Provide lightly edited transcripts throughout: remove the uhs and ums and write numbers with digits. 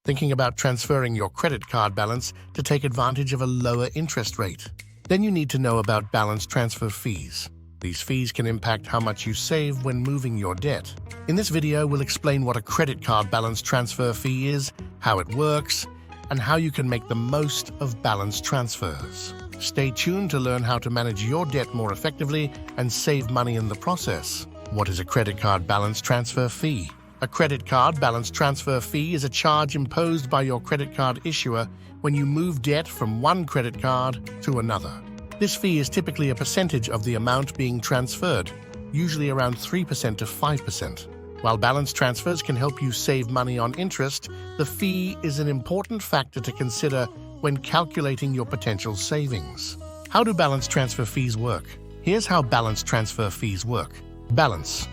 thinking about transferring your credit card balance to take advantage of a lower interest rate. Then you need to know about balance transfer fees. These fees can impact how much you save when moving your debt. In this video, we'll explain what a credit card balance transfer fee is, how it works, and how you can make the most of balance transfers. Stay tuned to learn how to manage your debt more effectively and save money in the process. What is a credit card balance transfer fee? A credit card balance transfer fee is a charge imposed by your credit card issuer when you move debt from one credit card to another. This fee is typically a percentage of the amount being transferred, usually around 3% to 5%. While balance transfers can help you save money on interest, the fee is an important factor to consider when calculating your potential savings. How do balance transfer fees work? Here's how balance transfer fees work. Balance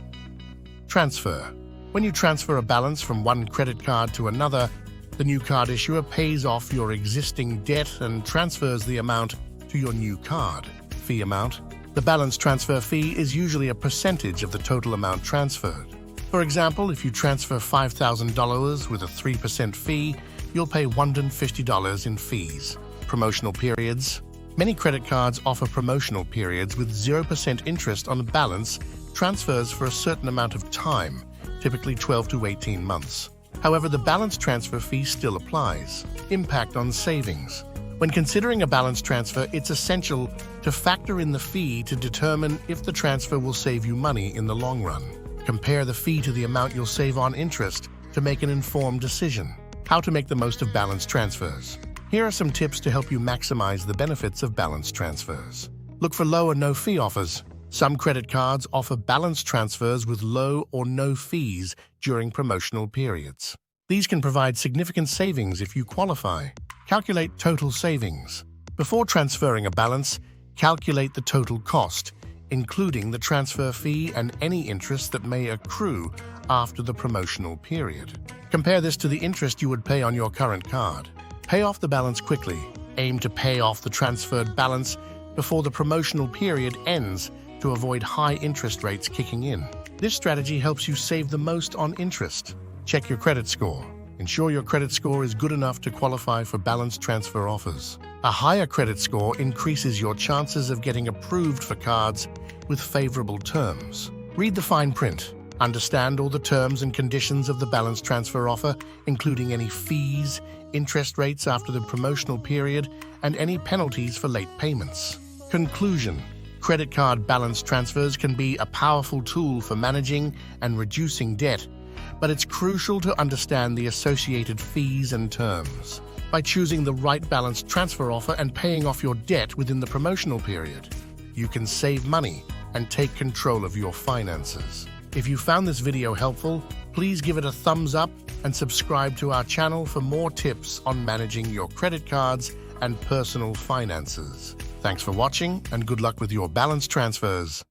transfer. When you transfer a balance from one credit card to another, the new card issuer pays off your existing debt and transfers the amount to your new card. Fee amount. The balance transfer fee is usually a percentage of the total amount transferred. For example, if you transfer $5,000 with a 3% fee, you'll pay $150 in fees. Promotional periods. Many credit cards offer promotional periods with 0% interest on the balance transfers for a certain amount of time, typically 12 to 18 months. However, the balance transfer fee still applies. Impact on savings. When considering a balance transfer, it's essential to factor in the fee to determine if the transfer will save you money in the long run. Compare the fee to the amount you'll save on interest to make an informed decision. How to make the most of balance transfers. Here are some tips to help you maximize the benefits of balance transfers. Look for low or no fee offers. Some credit cards offer balance transfers with low or no fees during promotional periods. These can provide significant savings if you qualify. Calculate total savings. Before transferring a balance, calculate the total cost, including the transfer fee and any interest that may accrue after the promotional period. Compare this to the interest you would pay on your current card. Pay off the balance quickly. Aim to pay off the transferred balance before the promotional period ends to avoid high interest rates kicking in. This strategy helps you save the most on interest. Check your credit score. Ensure your credit score is good enough to qualify for balance transfer offers. A higher credit score increases your chances of getting approved for cards with favorable terms. Read the fine print. Understand all the terms and conditions of the balance transfer offer, including any fees, interest rates after the promotional period, and any penalties for late payments. Conclusion. Credit card balance transfers can be a powerful tool for managing and reducing debt, but it's crucial to understand the associated fees and terms. By choosing the right balance transfer offer and paying off your debt within the promotional period, you can save money and take control of your finances. If you found this video helpful, please give it a thumbs up and subscribe to our channel for more tips on managing your credit cards and personal finances. Thanks for watching and good luck with your balance transfers.